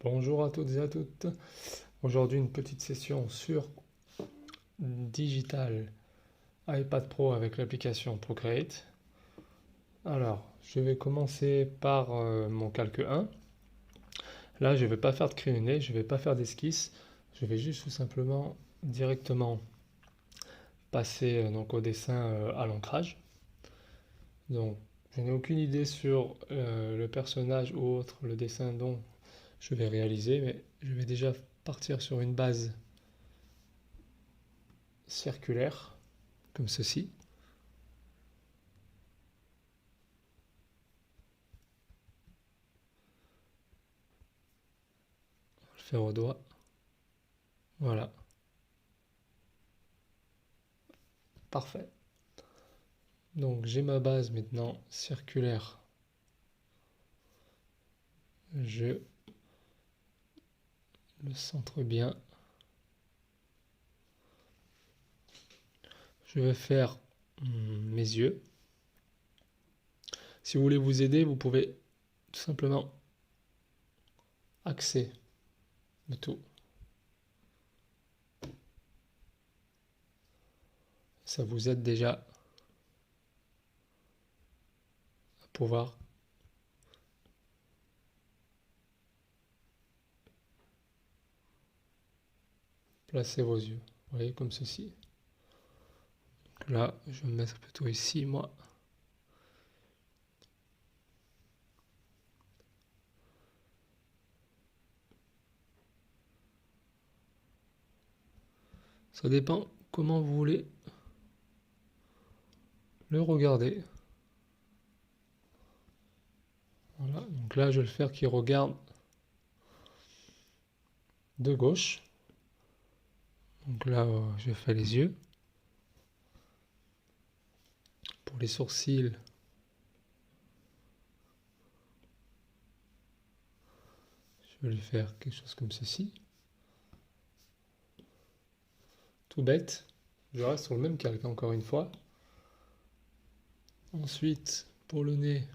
Bonjour à toutes et à toutes. Aujourd'hui, une petite session sur Digital iPad Pro avec l'application Procreate. Alors, je vais commencer par mon calque 1. Là, je ne vais pas faire de crayonné, je ne vais pas faire d'esquisse. Je vais juste tout simplement directement passer donc au dessin à l'ancrage. Donc, je n'ai aucune idée sur le personnage ou autre, le dessin dont je vais réaliser, mais je vais déjà partir sur une base circulaire, comme ceci. On va le faire au doigt. Voilà, parfait. Donc j'ai ma base maintenant circulaire. Je le centre bien. Je vais faire mes yeux. Si vous voulez vous aider, vous pouvez tout simplement axer le tout. Ça vous aide déjà à pouvoir placer vos yeux. Vous voyez, comme ceci. Donc là, je vais me mettre plutôt ici, moi. Ça dépend comment vous voulez le regarder. Voilà, donc là, je vais le faire qu'il regarde de gauche. Donc là, je fais les yeux. Pour les sourcils, je vais lui faire quelque chose comme ceci. Tout bête. Je reste sur le même calque encore une fois. Ensuite, pour le nez,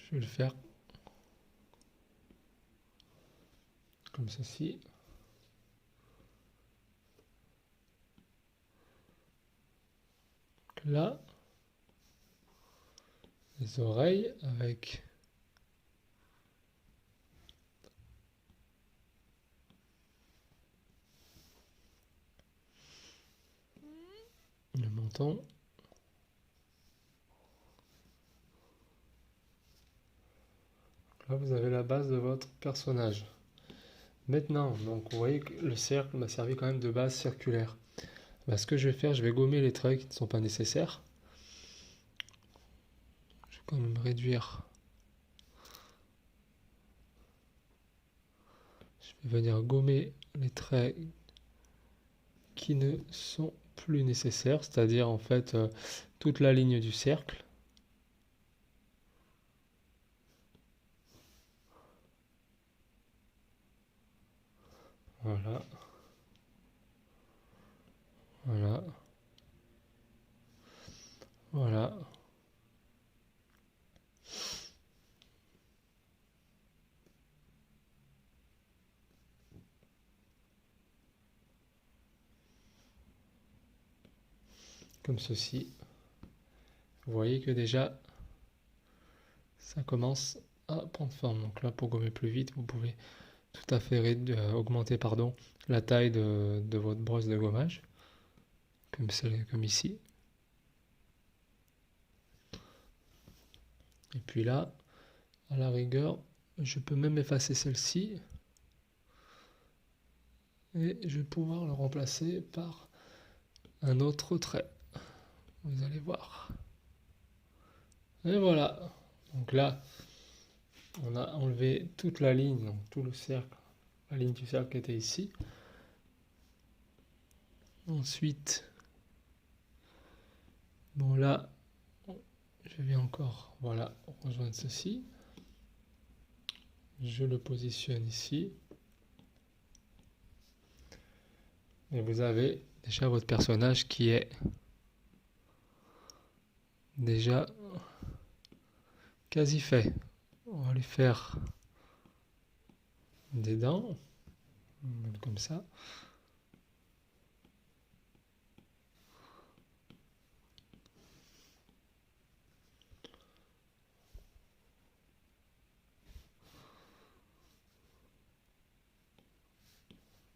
je vais le faire comme ceci. Là, les oreilles avec le menton. Là, vous avez la base de votre personnage. Maintenant, donc, vous voyez que le cercle m'a servi quand même de base circulaire. Ce que je vais faire, je vais gommer les traits qui ne sont pas nécessaires. Je vais quand même réduire. Je vais venir gommer les traits qui ne sont plus nécessaires, c'est-à-dire en fait toute la ligne du cercle. Voilà. Voilà. Voilà. Comme ceci. Vous voyez que déjà, ça commence à prendre forme. Donc là, pour gommer plus vite, vous pouvez tout à fait augmenter la taille de votre brosse de gommage, comme ici. Et puis là, à la rigueur, je peux même effacer celle-ci. Et je vais pouvoir le remplacer par un autre trait. Vous allez voir. Et voilà. Donc là, on a enlevé toute la ligne, donc tout le cercle, la ligne du cercle qui était ici. Ensuite, bon là, je vais encore, voilà, rejoindre ceci. Je le positionne ici. Et vous avez déjà votre personnage qui est déjà quasi fait. On va lui faire des dents, comme ça.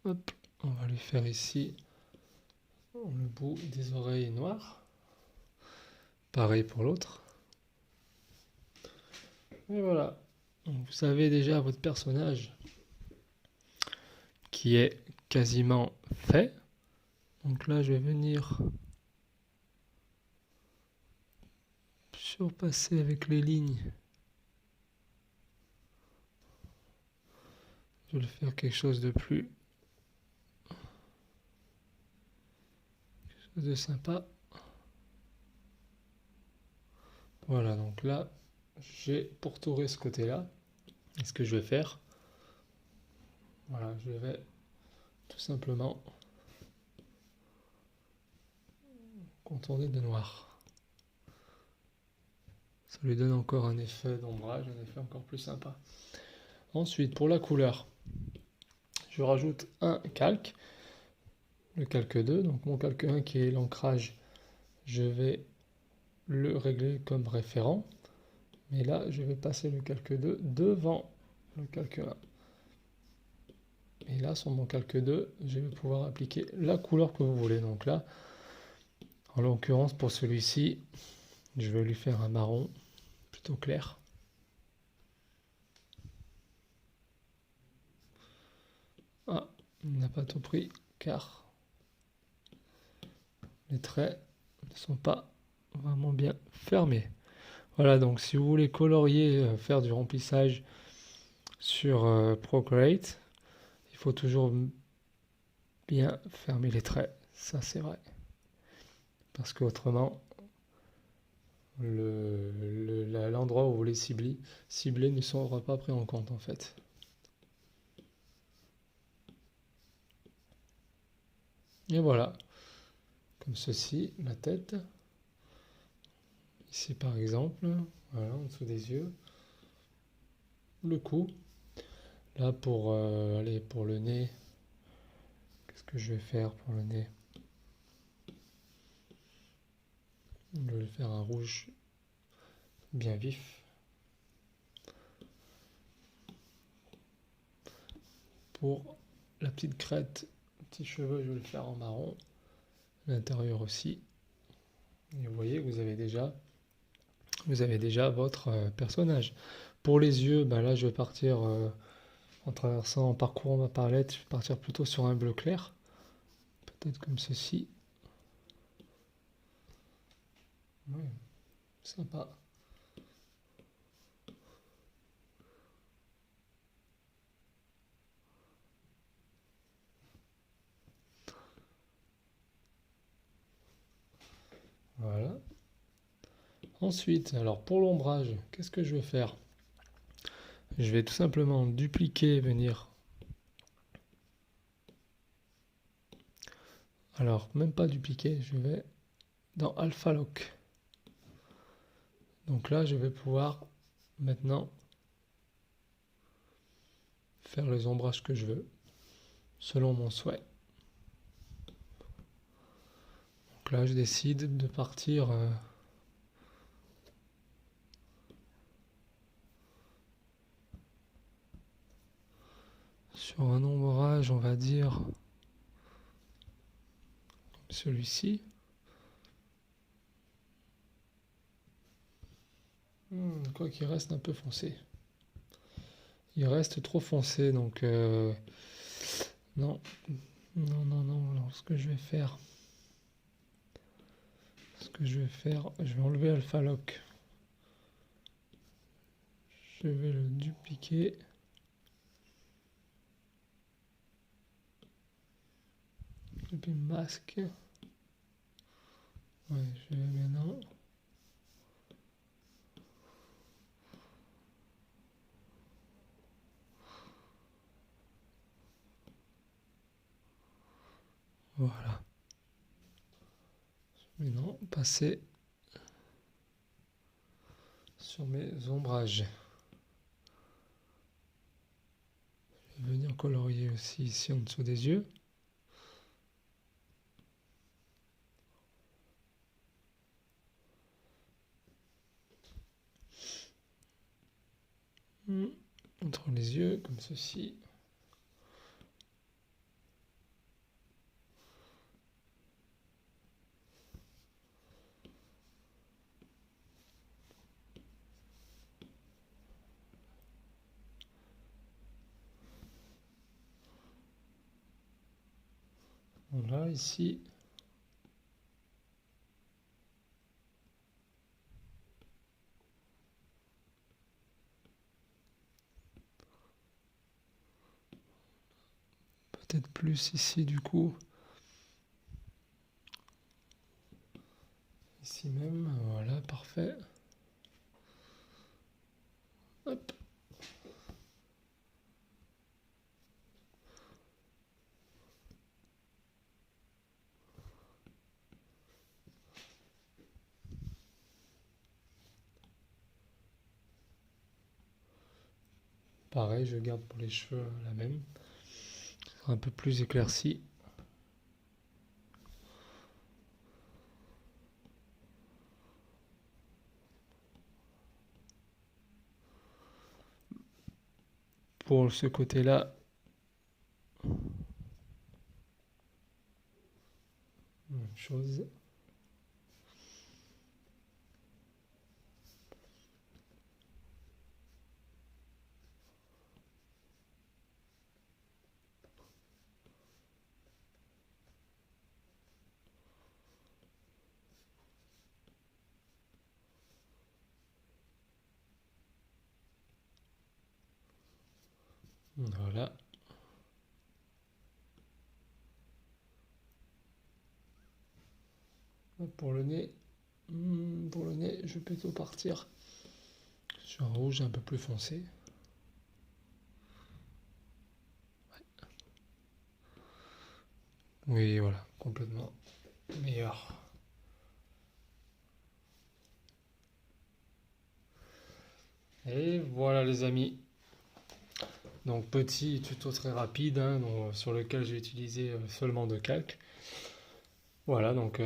Hop, on va lui faire ici le bout des oreilles noires. Pareil pour l'autre. Et voilà. Donc vous avez déjà votre personnage qui est quasiment fait. Donc là, je vais venir surpasser avec les lignes. Je vais faire quelque chose de plus sympa. Voilà, donc là, j'ai pourtouré ce côté-là. Et ce que je vais faire, voilà, je vais tout simplement contourner de noir. Ça lui donne encore un effet d'ombrage, un effet encore plus sympa. Ensuite, pour la couleur, je rajoute un calque, le calque 2. Donc mon calque 1 qui est l'ancrage, je vais le régler comme référent. Mais là, je vais passer le calque 2 devant le calque 1. Et là, sur mon calque 2, je vais pouvoir appliquer la couleur que vous voulez. Donc là, en l'occurrence, pour celui-ci, je vais lui faire un marron plutôt clair. Ah, il n'a pas tout pris, car les traits ne sont pas vraiment bien fermés. Voilà, donc si vous voulez colorier, faire du remplissage sur Procreate, il faut toujours bien fermer les traits, ça c'est vrai. Parce qu'autrement, l'endroit où vous voulez cibler ne sera pas pris en compte en fait. Et voilà, comme ceci, la tête. Ici par exemple, voilà, en dessous des yeux. Le cou. Là pour aller pour le nez, qu'est-ce que je vais faire pour le nez? Je vais faire un rouge bien vif. Pour la petite crête, petits cheveux, je vais le faire en marron. L'intérieur aussi. Et vous voyez que vous avez déjà votre personnage. Pour les yeux, ben là je vais partir en parcourant ma palette, je vais partir plutôt sur un bleu clair. Peut-être comme ceci. Ouais, sympa. Voilà. Ensuite, alors pour l'ombrage, qu'est-ce que je vais faire? Je vais tout simplement dupliquer, venir. Alors, même pas dupliquer, je vais dans Alpha Lock. Donc là, je vais pouvoir maintenant faire les ombrages que je veux, selon mon souhait. Donc là, je décide de partir sur un ombrage, on va dire, comme celui-ci. Quoi qu'il reste un peu foncé. Il reste trop foncé, donc non, non, non, non. Alors, ce que je vais faire, je vais enlever Alpha Lock. Je vais le dupliquer. Et puis masque. Ouais, je vais maintenant. Voilà. Maintenant, passer sur mes ombrages. Je vais colorier aussi ici en dessous des yeux. Entre les yeux, comme ceci. Voilà, ici. Peut-être plus ici du coup. Ici même, voilà, parfait. Hop. Pareil, je garde pour les cheveux la même. Un peu plus éclairci. Pour ce côté-là, même chose. Voilà. Pour le nez, je vais plutôt partir sur un rouge un peu plus foncé. Oui, voilà, complètement meilleur. Et voilà les amis. Donc petit tuto très rapide hein, sur lequel j'ai utilisé seulement de calque. Voilà, donc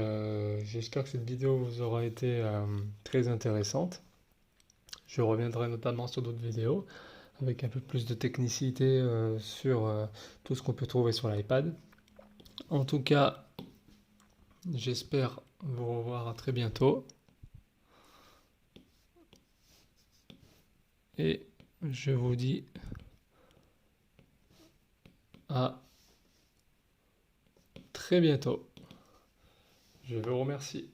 j'espère que cette vidéo vous aura été très intéressante. Je reviendrai notamment sur d'autres vidéos avec un peu plus de technicité sur tout ce qu'on peut trouver sur l'iPad. En tout cas, j'espère vous revoir à très bientôt. Et je vous dis à très bientôt. Je vous remercie.